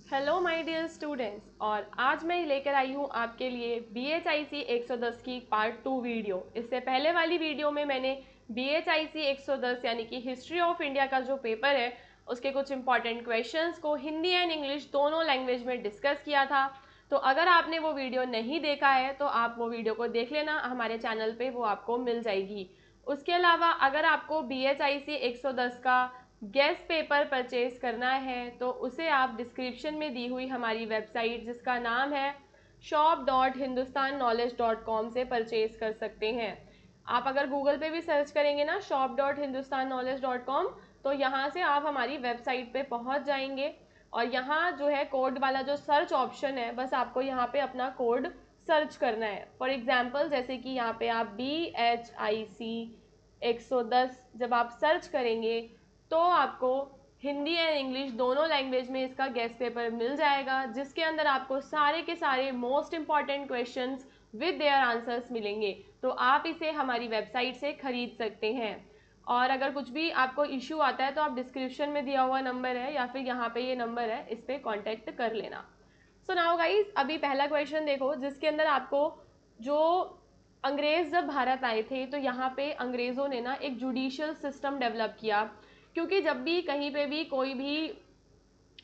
Hello my dear students. और आज मैं लेकर आई हूँ आपके लिए BHIC 110 की पार्ट 2 वीडियो। इससे पहले वाली वीडियो में मैंने BHIC 110 यानी कि हिस्ट्री ऑफ इंडिया का जो पेपर है उसके कुछ इंपॉर्टेंट क्वेश्चंस को हिंदी एंड इंग्लिश दोनों लैंग्वेज में डिस्कस किया था। तो अगर आपने वो वीडियो नहीं देखा है तो आप वो वीडियो को देख लेना, हमारे चैनल पे वो आपको मिल जाएगी। उसके अलावा अगर आपको BHIC 110 का गेस्ट पेपर परचेज करना है तो उसे आप डिस्क्रिप्शन में दी हुई हमारी वेबसाइट जिसका नाम है shop.hindustanknowledge.com से परचेज कर सकते हैं। आप अगर गूगल पे भी सर्च करेंगे ना shop.hindustanknowledge.com तो यहाँ से आप हमारी वेबसाइट पे पहुँच जाएंगे और यहाँ जो है कोड वाला जो सर्च ऑप्शन है बस आपको यहाँ पे अपना कोड सर्च करना है। फॉर एग्जाम्पल जैसे कि यहाँ पे आप BHIC 110 जब आप सर्च करेंगे तो आपको हिंदी एंड इंग्लिश दोनों लैंग्वेज में इसका गेस्ट पेपर मिल जाएगा जिसके अंदर आपको सारे के सारे most important questions with their answers मिलेंगे। तो आप इसे हमारी वेबसाइट से खरीद सकते हैं। और अगर कुछ भी आपको इश्यू आता है तो आप डिस्क्रिप्शन में दिया हुआ नंबर है या फिर यहाँ पे ये नंबर है, इस पर कॉन्टेक्ट कर लेना। सो नाउ गाइज, अभी पहला क्वेश्चन देखो जिसके अंदर आपको जो अंग्रेज जब भारत आए थे तो यहाँ पे अंग्रेजों ने ना एक जुडिशियल सिस्टम डेवलप किया। क्योंकि जब भी कहीं पे भी कोई भी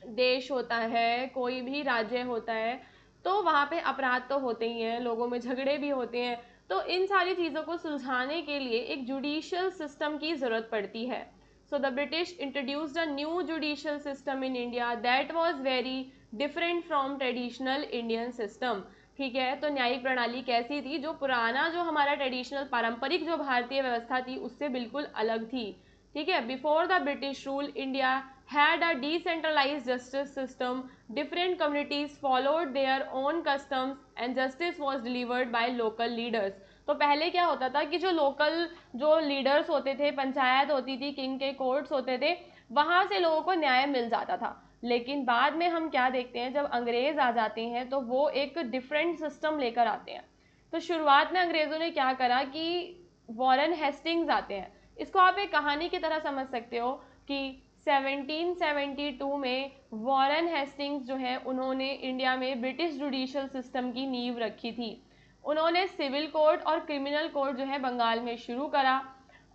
देश होता है, कोई भी राज्य होता है, तो वहाँ पे अपराध तो होते ही हैं, लोगों में झगड़े भी होते हैं। तो इन सारी चीज़ों को सुलझाने के लिए एक जुडिशियल सिस्टम की ज़रूरत पड़ती है। So the British introduced a new judicial system in India that was very different from traditional Indian system. ठीक है, तो न्यायिक प्रणाली कैसी थी? जो पुराना जो हमारा ट्रेडिशनल पारंपरिक जो भारतीय व्यवस्था थी उससे बिल्कुल अलग थी। ठीक है, before the British rule India had a decentralized justice system. Different communities followed their own customs and justice was delivered by local leaders. तो पहले क्या होता था कि जो लोकल जो लीडर्स होते थे, पंचायत होती थी, किंग के कोर्ट्स होते थे, वहां से लोगों को न्याय मिल जाता था। लेकिन बाद में हम क्या देखते हैं, जब अंग्रेज आ जाते हैं तो वो एक डिफरेंट सिस्टम लेकर आते हैं। तो शुरुआत में अंग्रेजों ने क्या करा कि वॉरेन हेस्टिंग्स आते हैं। इसको आप एक कहानी की तरह समझ सकते हो कि 1772 में वॉरेन हेस्टिंग्स जो है उन्होंने इंडिया में ब्रिटिश जुडिशियल सिस्टम की नींव रखी थी। उन्होंने सिविल कोर्ट और क्रिमिनल कोर्ट जो है बंगाल में शुरू करा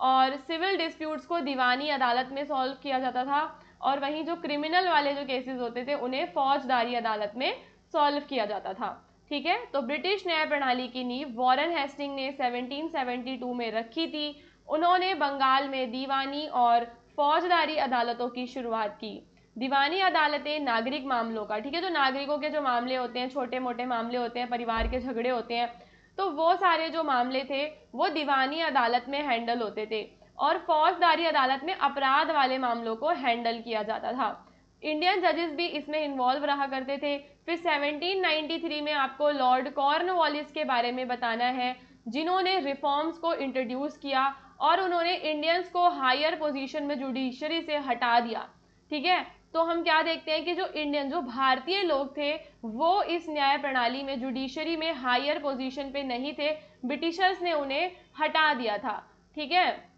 और सिविल डिस्प्यूट्स को दीवानी अदालत में सॉल्व किया जाता था और वहीं जो क्रिमिनल वाले जो केसेस होते थे उन्हें फौजदारी अदालत में सॉल्व किया जाता था। ठीक है, तो ब्रिटिश न्याय प्रणाली की नींव वॉरेन हेस्टिंग ने 1772 में रखी थी। उन्होंने बंगाल में दीवानी और फौजदारी अदालतों की शुरुआत की। दीवानी अदालतें नागरिक मामलों का, ठीक है, जो नागरिकों के जो मामले होते हैं, छोटे मोटे मामले होते हैं, परिवार के झगड़े होते हैं, तो वो सारे जो मामले थे वो दीवानी अदालत में हैंडल होते थे और फौजदारी अदालत में अपराध वाले मामलों को हैंडल किया जाता था। इंडियन जजेस भी इसमें इन्वॉल्व रहा करते थे। फिर 1793 में आपको लॉर्ड कॉर्नवालिस के बारे में बताना है जिन्होंने रिफॉर्म्स को इंट्रोड्यूस किया और उन्होंने इंडियंस को हायर पोजीशन में जुडिशरी से हटा दिया। ठीक है, तो हम क्या देखते हैं कि जो इंडियन जो भारतीय लोग थे वो इस न्याय प्रणाली में जुडिशरी में हायर पोजीशन पे नहीं थे, ब्रिटिशर्स ने उन्हें हटा दिया था। ठीक है,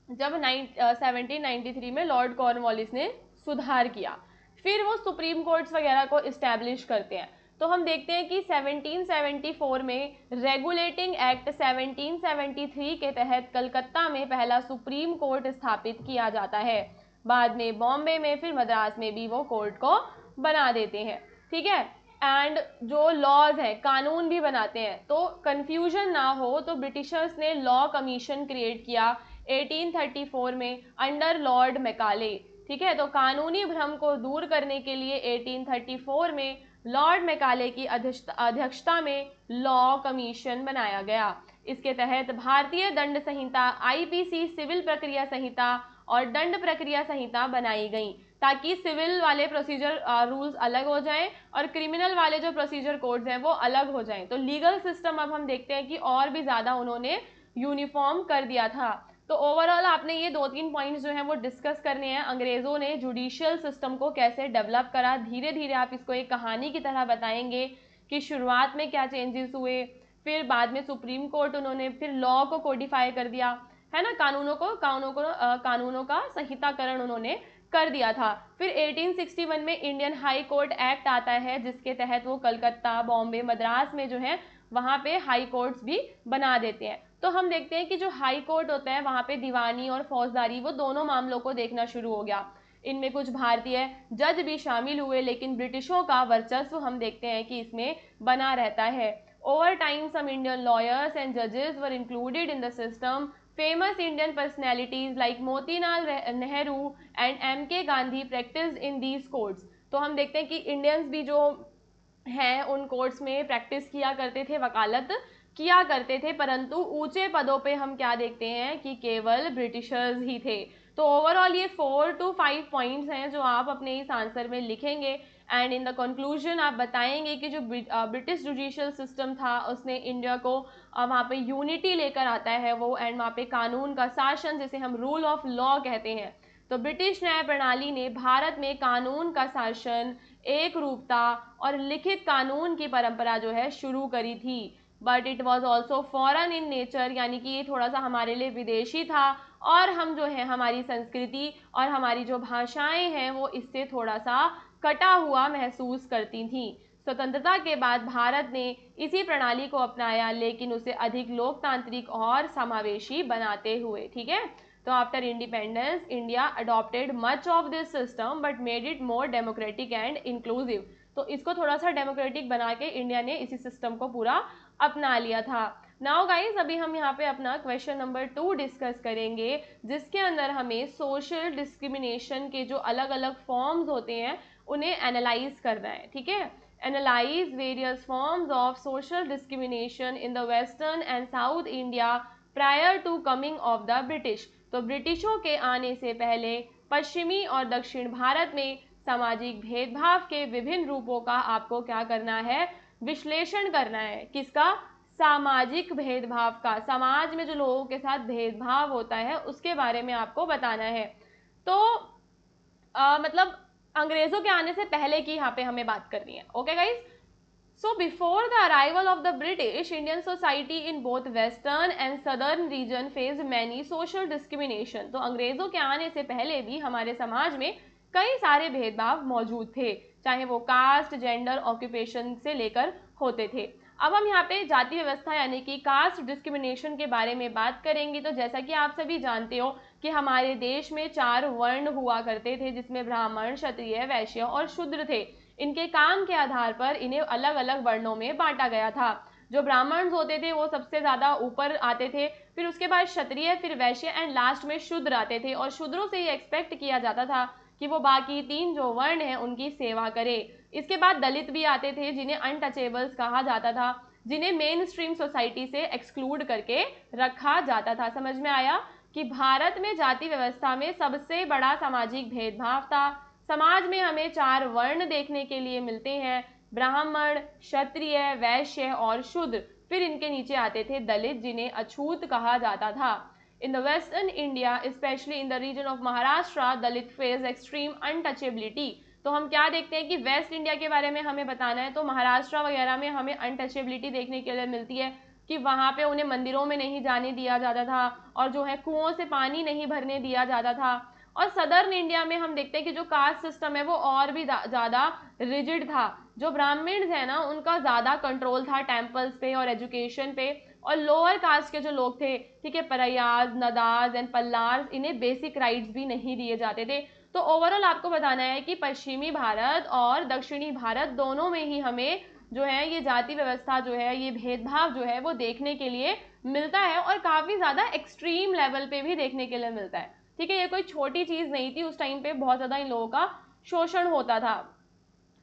जब 1793 में लॉर्ड कॉर्नवालिस ने सुधार किया, फिर वो सुप्रीम कोर्ट्स वगैरह को इस्टेब्लिश करते हैं। तो हम देखते हैं कि 1774 में रेगुलेटिंग एक्ट 1773 के तहत कलकत्ता में पहला सुप्रीम कोर्ट स्थापित किया जाता है। बाद में बॉम्बे में, फिर मद्रास में भी वो कोर्ट को बना देते हैं। ठीक है, एंड जो लॉज है, कानून भी बनाते हैं। तो कंफ्यूजन ना हो तो ब्रिटिशर्स ने लॉ कमीशन क्रिएट किया 1834 में अंडर लॉर्ड मैकाले। ठीक है, तो कानूनी भ्रम को दूर करने के लिए 1834 में लॉर्ड मैकाले की अध्यक्षता में लॉ कमीशन बनाया गया। इसके तहत भारतीय दंड संहिता, IPC, सिविल प्रक्रिया संहिता और दंड प्रक्रिया संहिता बनाई गई ताकि सिविल वाले प्रोसीजर रूल्स अलग हो जाएं और क्रिमिनल वाले जो प्रोसीजर कोड्स हैं वो अलग हो जाएं। तो लीगल सिस्टम अब हम देखते हैं कि और भी ज़्यादा उन्होंने यूनिफॉर्म कर दिया था। तो ओवरऑल आपने ये 2-3 पॉइंट्स जो हैं वो डिस्कस करने हैं। अंग्रेज़ों ने जुडिशियल सिस्टम को कैसे डेवलप करा, धीरे धीरे आप इसको एक कहानी की तरह बताएंगे कि शुरुआत में क्या चेंजेस हुए, फिर बाद में सुप्रीम कोर्ट उन्होंने फिर लॉ को कोडिफाई कर दिया, है ना, कानूनों का संहिताकरण उन्होंने कर दिया था। फिर 1861 में इंडियन हाई कोर्ट एक्ट आता है, जिसके तहत वो कलकत्ता, बॉम्बे, मद्रास में जो है वहाँ पे हाई कोर्ट्स भी बना देते हैं। तो हम देखते हैं कि जो हाई कोर्ट होता है वहाँ पे दीवानी और फौजदारी वो दोनों मामलों को देखना शुरू हो गया। इनमें कुछ भारतीय जज भी शामिल हुए, लेकिन ब्रिटिशों का वर्चस्व हम देखते हैं कि इसमें बना रहता है। Over time some Indian lawyers and जजेस were included in the system. Famous Indian personalities like Motilal Nehru and M.K. Gandhi practiced in these courts। तो हम देखते हैं कि इंडियंस भी जो हैं उन कोर्ट्स में प्रैक्टिस किया करते थे, वकालत किया करते थे, परंतु ऊंचे पदों पे हम क्या देखते हैं कि केवल ब्रिटिशर्स ही थे। तो ओवरऑल ये 4 to 5 पॉइंट्स हैं जो आप अपने इस आंसर में लिखेंगे, एंड इन द कंक्लूजन आप बताएंगे कि जो ब्रिटिश जुडिशियल सिस्टम था उसने इंडिया को वहाँ पे यूनिटी लेकर आता है वो, एंड वहाँ पे कानून का शासन जिसे हम रूल ऑफ लॉ कहते हैं। तो ब्रिटिश न्याय प्रणाली ने भारत में कानून का शासन, एक रूपता और लिखित कानून की परंपरा जो है शुरू करी थी। But it was also foreign in nature, यानी कि ये थोड़ा सा हमारे लिए विदेशी था, और हम जो है हमारी संस्कृति और हमारी जो भाषाएं हैं वो इससे थोड़ा सा कटा हुआ महसूस करती थी। स्वतंत्रता के बाद भारत ने इसी प्रणाली को अपनाया, लेकिन उसे अधिक लोकतांत्रिक और समावेशी बनाते हुए। ठीक है, तो after independence India adopted much of this system but made it more democratic and inclusive. तो इसको थोड़ा सा डेमोक्रेटिक बना के इंडिया ने इसी सिस्टम को पूरा अपना लिया था। नाउ गाइज, अभी हम यहाँ पे अपना क्वेश्चन नंबर 2 डिस्कस करेंगे, जिसके अंदर हमें सोशल डिस्क्रिमिनेशन के जो अलग अलग फॉर्म्स होते हैं उन्हें एनालाइज करना है। ठीक है, analyse various forms of social discrimination in the western and south India prior to coming of the British. तो ब्रिटिशों के आने से पहले पश्चिमी और दक्षिण भारत में सामाजिक भेदभाव के विभिन्न रूपों का आपको क्या करना है, विश्लेषण करना है। किसका? सामाजिक भेदभाव का। समाज में जो लोगों के साथ भेदभाव होता है उसके बारे में आपको बताना है। तो मतलब अंग्रेजों के आने से पहले की यहाँ पे हमें बात करनी है। Okay guys, so before the arrival of the British, Indian society in both western and southern region faced many social discrimination। तो अंग्रेजों के आने से पहले भी हमारे समाज में कई सारे भेदभाव मौजूद थे, चाहे वो कास्ट, जेंडर, ऑक्यूपेशन से लेकर होते थे। अब हम यहाँ पे जाति व्यवस्था यानी कि कास्ट डिस्क्रिमिनेशन के बारे में बात करेंगे। तो जैसा कि आप सभी जानते हो कि हमारे देश में 4 वर्ण हुआ करते थे, जिसमें ब्राह्मण, क्षत्रिय, वैश्य और शूद्र थे। इनके काम के आधार पर इन्हें अलग अलग वर्णों में बांटा गया था। जो ब्राह्मण होते थे वो सबसे ज्यादा ऊपर आते थे, फिर उसके बाद क्षत्रिय, फिर वैश्य एंड लास्ट में शूद्र आते थे, और शूद्रों से ये एक्सपेक्ट किया जाता था कि वो बाकी 3 जो वर्ण हैं उनकी सेवा करे। इसके बाद दलित भी आते थे, जिन्हें अनटचेबल्स कहा जाता था, जिन्हें मेन स्ट्रीम सोसाइटी से एक्सक्लूड करके रखा जाता था। समझ में आया कि भारत में जाति व्यवस्था में सबसे बड़ा सामाजिक भेदभाव था। समाज में हमें 4 वर्ण देखने के लिए मिलते हैं, ब्राह्मण, क्षत्रिय, वैश्य और शूद्र। फिर इनके नीचे आते थे दलित, जिन्हें अछूत कहा जाता था। In the western India specially in the region of Maharashtra Dalit face extreme untouchability. तो हम क्या देखते हैं कि वेस्ट इंडिया के बारे में हमें बताना है, तो महाराष्ट्र वगैरह में हमें अनटचेबिलिटी देखने के लिए मिलती है कि वहाँ पे उन्हें मंदिरों में नहीं जाने दिया जाता था, और जो है कुओं से पानी नहीं भरने दिया जाता था। और सदर्न इंडिया में हम देखते हैं कि जो कास्ट सिस्टम है वो और भी ज़्यादा रिजिड था। जो ब्राह्मण्स है ना उनका ज़्यादा कंट्रोल था टेम्पल्स पे और एजुकेशन पे, और लोअर कास्ट के जो लोग थे, ठीक है, परयाज, नदाज एंड पल्लार्स, इन्हें बेसिक राइट्स भी नहीं दिए जाते थे। तो ओवरऑल आपको बताना है कि पश्चिमी भारत और दक्षिणी भारत दोनों में ही हमें जो है ये जाति व्यवस्था जो है, ये भेदभाव जो है वो देखने के लिए मिलता है, और काफ़ी ज़्यादा एक्सट्रीम लेवल पे भी देखने के लिए मिलता है। ठीक है, ये कोई छोटी चीज़ नहीं थी, उस टाइम पे बहुत ज़्यादा इन लोगों का शोषण होता था।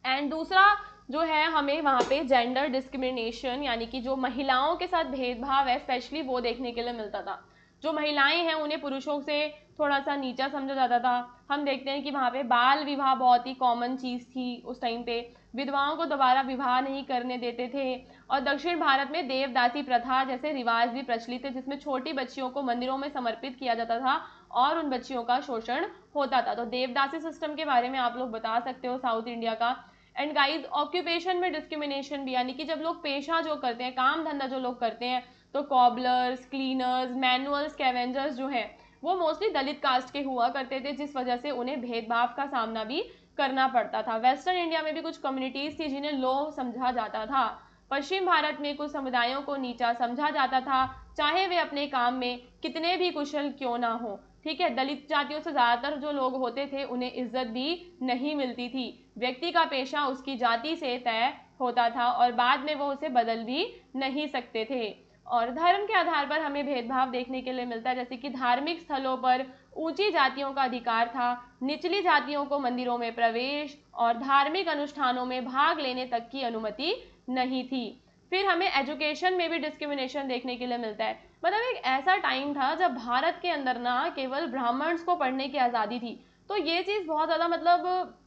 एंड दूसरा जो है हमें वहाँ पे जेंडर डिस्क्रिमिनेशन यानी कि जो महिलाओं के साथ भेदभाव है स्पेशली वो देखने के लिए मिलता था। जो महिलाएं हैं उन्हें पुरुषों से थोड़ा सा नीचा समझा जाता था। हम देखते हैं कि वहाँ पे बाल विवाह बहुत ही कॉमन चीज़ थी उस टाइम पे, विधवाओं को दोबारा विवाह नहीं करने देते थे। और दक्षिण भारत में देवदासी प्रथा जैसे रिवाज भी प्रचलित थे, जिसमें छोटी बच्चियों को मंदिरों में समर्पित किया जाता था और उन बच्चियों का शोषण होता था। तो देवदासी सिस्टम के बारे में आप लोग बता सकते हो साउथ इंडिया का। एंड गाइज, ऑक्यूपेशन में डिस्क्रिमिनेशन भी, यानी कि जब लोग पेशा जो करते हैं, काम धंधा जो लोग करते हैं, तो कॉबलर्स, क्लीनर्स, मैनुअल स्कैवेंजर्स जो हैं वो मोस्टली दलित कास्ट के हुआ करते थे, जिस वजह से उन्हें भेदभाव का सामना भी करना पड़ता था। वेस्टर्न इंडिया में भी कुछ कम्युनिटीज थी जिन्हें लो समझा जाता था। पश्चिम भारत में कुछ समुदायों को नीचा समझा जाता था, चाहे वे अपने काम में कितने भी कुशल क्यों ना हो। ठीक है, दलित जातियों से ज्यादातर जो लोग होते थे उन्हें इज्जत भी नहीं मिलती थी। व्यक्ति का पेशा उसकी जाति से तय होता था और बाद में वो उसे बदल भी नहीं सकते थे। और धर्म के आधार पर हमें भेदभाव देखने के लिए मिलता है, जैसे कि धार्मिक स्थलों पर ऊंची जातियों का अधिकार था, निचली जातियों को मंदिरों में प्रवेश और धार्मिक अनुष्ठानों में भाग लेने तक की अनुमति नहीं थी। फिर हमें एजुकेशन में भी डिस्क्रिमिनेशन देखने के लिए मिलता है। मतलब एक ऐसा टाइम था जब भारत के अंदर ना केवल ब्राह्मण्स को पढ़ने की आज़ादी थी, तो ये चीज़ बहुत ज़्यादा मतलब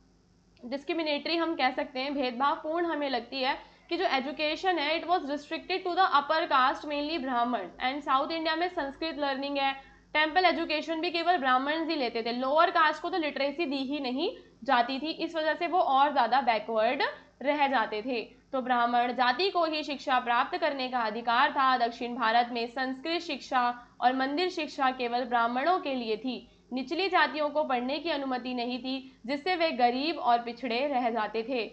डिस्क्रिमिनेटरी हम कह सकते हैं, भेदभावपूर्ण हमें लगती है कि जो एजुकेशन है it was restricted to the upper caste mainly Brahmin. And south India में संस्कृत लर्निंग है, टेम्पल एजुकेशन भी केवल ब्राह्मण ही लेते थे, लोअर कास्ट को तो लिटरेसी दी ही नहीं जाती थी, इस वजह से वो और ज़्यादा बैकवर्ड रह जाते थे। तो ब्राह्मण जाति को ही शिक्षा प्राप्त करने का अधिकार था। दक्षिण भारत में संस्कृत शिक्षा और मंदिर शिक्षा केवल ब्राह्मणों के लिए थी, निचली जातियों को पढ़ने की अनुमति नहीं थी, जिससे वे गरीब और पिछड़े रह जाते थे।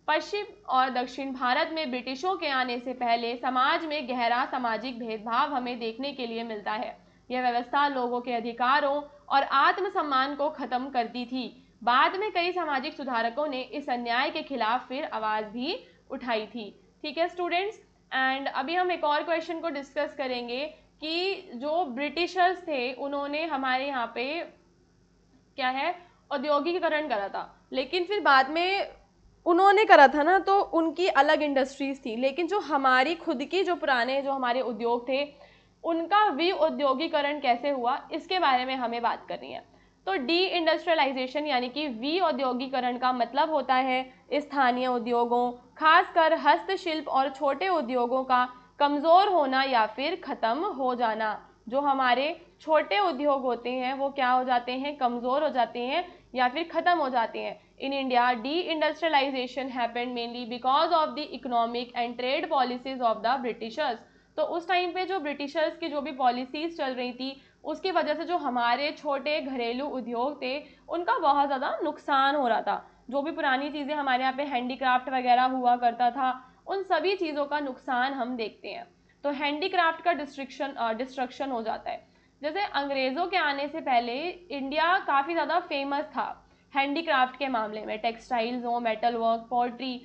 पश्चिम और दक्षिण भारत में ब्रिटिशों के आने से पहले समाज में गहरा सामाजिक भेदभाव हमें देखने के लिए मिलता है। यह व्यवस्था लोगों के अधिकारों और आत्मसम्मान को खत्म करती थी। बाद में कई सामाजिक सुधारकों ने इस अन्याय के खिलाफ फिर आवाज भी उठाई थी। ठीक है स्टूडेंट्स, एंड अभी हम एक और क्वेश्चन को डिस्कस करेंगे कि जो ब्रिटिशर्स थे उन्होंने हमारे यहाँ पे क्या है औद्योगिकीकरण करा था, लेकिन फिर बाद में उन्होंने करा था ना तो उनकी अलग इंडस्ट्रीज थी, लेकिन जो हमारी खुद की जो पुराने जो हमारे उद्योग थे उनका विऔद्योगिकरण कैसे हुआ इसके बारे में हमें बात करनी है। तो डी इंडस्ट्रियलाइजेशन यानी कि विऔद्योगिकरण का मतलब होता है स्थानीय उद्योगों, खासकर हस्तशिल्प और छोटे उद्योगों का कमजोर होना या फिर खत्म हो जाना। जो हमारे छोटे उद्योग होते हैं वो क्या हो जाते हैं, कमजोर हो जाते हैं या फिर खत्म हो जाते हैं। In India de industrialization happened mainly because of the economic and trade policies of the Britishers. तो उस टाइम पे जो ब्रिटिशर्स की जो भी पॉलिसीज चल रही थी उसकी वजह से जो हमारे छोटे घरेलू उद्योग थे उनका बहुत ज़्यादा नुकसान हो रहा था। जो भी पुरानी चीज़ें हमारे यहाँ पे हैंडीक्राफ्ट वगैरह हुआ करता था उन सभी चीज़ों का नुकसान हम देखते हैं। तो हैंडीक्राफ्ट का डिस्ट्रक्शन हो जाता है। जैसे अंग्रेज़ों के आने से पहले इंडिया काफ़ी ज़्यादा फेमस था हैंडीक्राफ्ट के मामले में, टेक्सटाइल्स हो, मेटल वर्क, पोल्ट्री,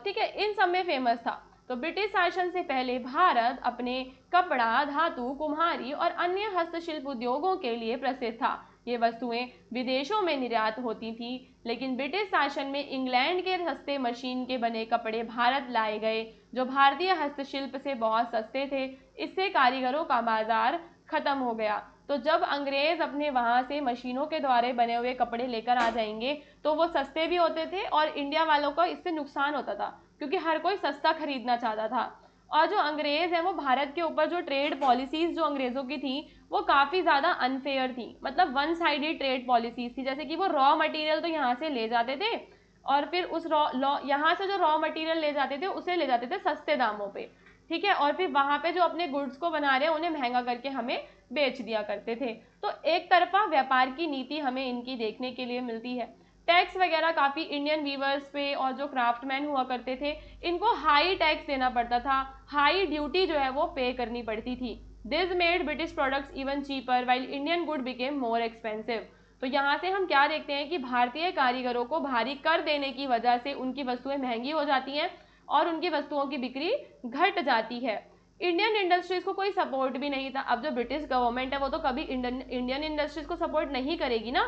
ठीक है, इन सब में फेमस था। तो ब्रिटिश शासन से पहले भारत अपने कपड़ा, धातु, कुम्हारी और अन्य हस्तशिल्प उद्योगों के लिए प्रसिद्ध था। ये वस्तुएं विदेशों में निर्यात होती थी, लेकिन ब्रिटिश शासन में इंग्लैंड के सस्ते मशीन के बने कपड़े भारत लाए गए जो भारतीय हस्तशिल्प से बहुत सस्ते थे। इससे कारीगरों का बाजार खत्म हो गया। तो जब अंग्रेज अपने वहां से मशीनों के द्वारा बने हुए कपड़े लेकर आ जाएंगे तो वो सस्ते भी होते थे और इंडिया वालों को इससे नुकसान होता था क्योंकि हर कोई सस्ता खरीदना चाहता था। और जो अंग्रेज हैं वो भारत के ऊपर जो ट्रेड पॉलिसीज जो अंग्रेजों की थी वो काफ़ी ज़्यादा अनफेयर थी, मतलब वन साइडेड ट्रेड पॉलिसीज थी। जैसे कि वो रॉ मटेरियल तो यहाँ से ले जाते थे और फिर उस यहाँ से जो रॉ मटेरियल ले जाते थे उसे ले जाते थे सस्ते दामों पे, ठीक है, और फिर वहाँ पे जो अपने गुड्स को बना रहे हैं उन्हें महंगा करके हमें बेच दिया करते थे। तो एक तरफा व्यापार की नीति हमें इनकी देखने के लिए मिलती है। टैक्स वगैरह काफ़ी इंडियन वीवर्स पे और जो क्राफ्टमैन हुआ करते थे इनको हाई टैक्स देना पड़ता था, हाई ड्यूटी जो है वो पे करनी पड़ती थी। This made British products even cheaper while Indian good became more expensive. तो यहाँ से हम क्या देखते हैं कि भारतीय कारीगरों को भारी कर देने की वजह से उनकी वस्तुएं महंगी हो जाती हैं और उनकी वस्तुओं की बिक्री घट जाती है। इंडियन इंडस्ट्रीज को कोई सपोर्ट भी नहीं था। अब जो ब्रिटिश गवर्नमेंट है वो तो कभी इंडियन इंडस्ट्रीज को सपोर्ट नहीं करेगी ना,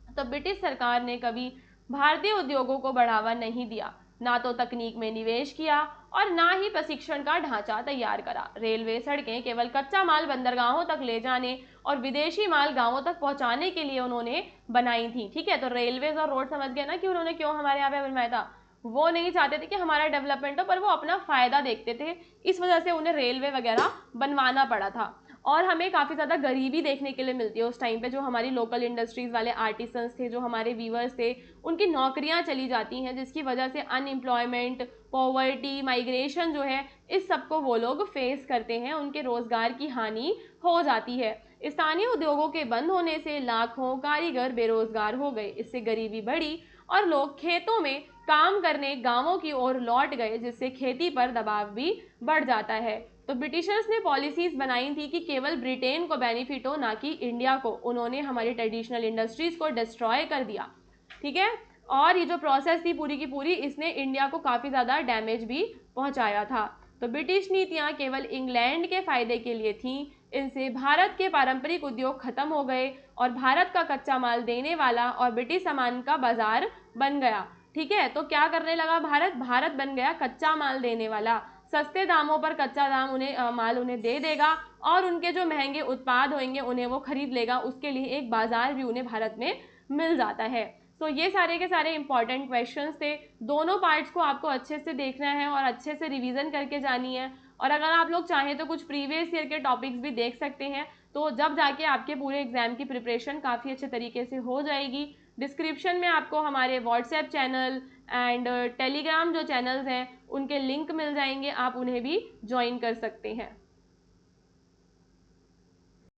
तो ब्रिटिश सरकार ने कभी भारतीय उद्योगों को बढ़ावा नहीं दिया, ना तो तकनीक में निवेश किया और ना ही प्रशिक्षण का ढांचा तैयार करा। रेलवे, सड़कें केवल कच्चा माल बंदरगाहों तक ले जाने और विदेशी माल गांवों तक पहुंचाने के लिए उन्होंने बनाई थी। ठीक है, तो रेलवेज और रोड समझ गए ना कि उन्होंने क्यों हमारे यहाँ पे बनवाया था। वो नहीं चाहते थे कि हमारा डेवलपमेंट हो, पर वो अपना फायदा देखते थे, इस वजह से उन्हें रेलवे वगैरह बनवाना पड़ा था। और हमें काफ़ी ज़्यादा गरीबी देखने के लिए मिलती है उस टाइम पे। जो हमारी लोकल इंडस्ट्रीज़ वाले आर्टिसंस थे, जो हमारे वीवर्स थे, उनकी नौकरियां चली जाती हैं, जिसकी वजह से अनएम्प्लॉयमेंट, पॉवर्टी, माइग्रेशन जो है, इस सब को वो लोग फेस करते हैं, उनके रोज़गार की हानि हो जाती है। स्थानीय उद्योगों के बंद होने से लाखों कारीगर बेरोजगार हो गए, इससे गरीबी बढ़ी और लोग खेतों में काम करने गांवों की ओर लौट गए, जिससे खेती पर दबाव भी बढ़ जाता है। तो ब्रिटिशर्स ने पॉलिसीज बनाई थी कि केवल ब्रिटेन को बेनिफिट हो, ना कि इंडिया को। उन्होंने हमारी ट्रेडिशनल इंडस्ट्रीज को डिस्ट्रॉय कर दिया, ठीक है। और ये जो प्रोसेस थी पूरी की पूरी, इसने इंडिया को काफ़ी ज़्यादा डैमेज भी पहुंचाया था। तो ब्रिटिश नीतियां केवल इंग्लैंड के फायदे के लिए थीं। इनसे भारत के पारंपरिक उद्योग खत्म हो गए और भारत का कच्चा माल देने वाला और ब्रिटिश सामान का बाजार बन गया, ठीक है। तो क्या करने लगा भारत? भारत बन गया कच्चा माल देने वाला। सस्ते दामों पर कच्चा माल उन्हें दे देगा और उनके जो महंगे उत्पाद होंगे उन्हें वो खरीद लेगा। उसके लिए एक बाजार भी उन्हें भारत में मिल जाता है। तो ये सारे के सारे इंपॉर्टेंट क्वेश्चंस थे। दोनों पार्ट्स को आपको अच्छे से देखना है और अच्छे से रिवीजन करके जानी है। और अगर आप लोग चाहें तो कुछ प्रीवियस ईयर के टॉपिक्स भी देख सकते हैं, तो जब जाके आपके पूरे एग्जाम की प्रिपरेशन काफ़ी अच्छे तरीके से हो जाएगी। डिस्क्रिप्शन में आपको हमारे व्हाट्सएप चैनल एंड टेलीग्राम जो चैनल्स हैं उनके लिंक मिल जाएंगे, आप उन्हें भी ज्वाइन कर सकते हैं।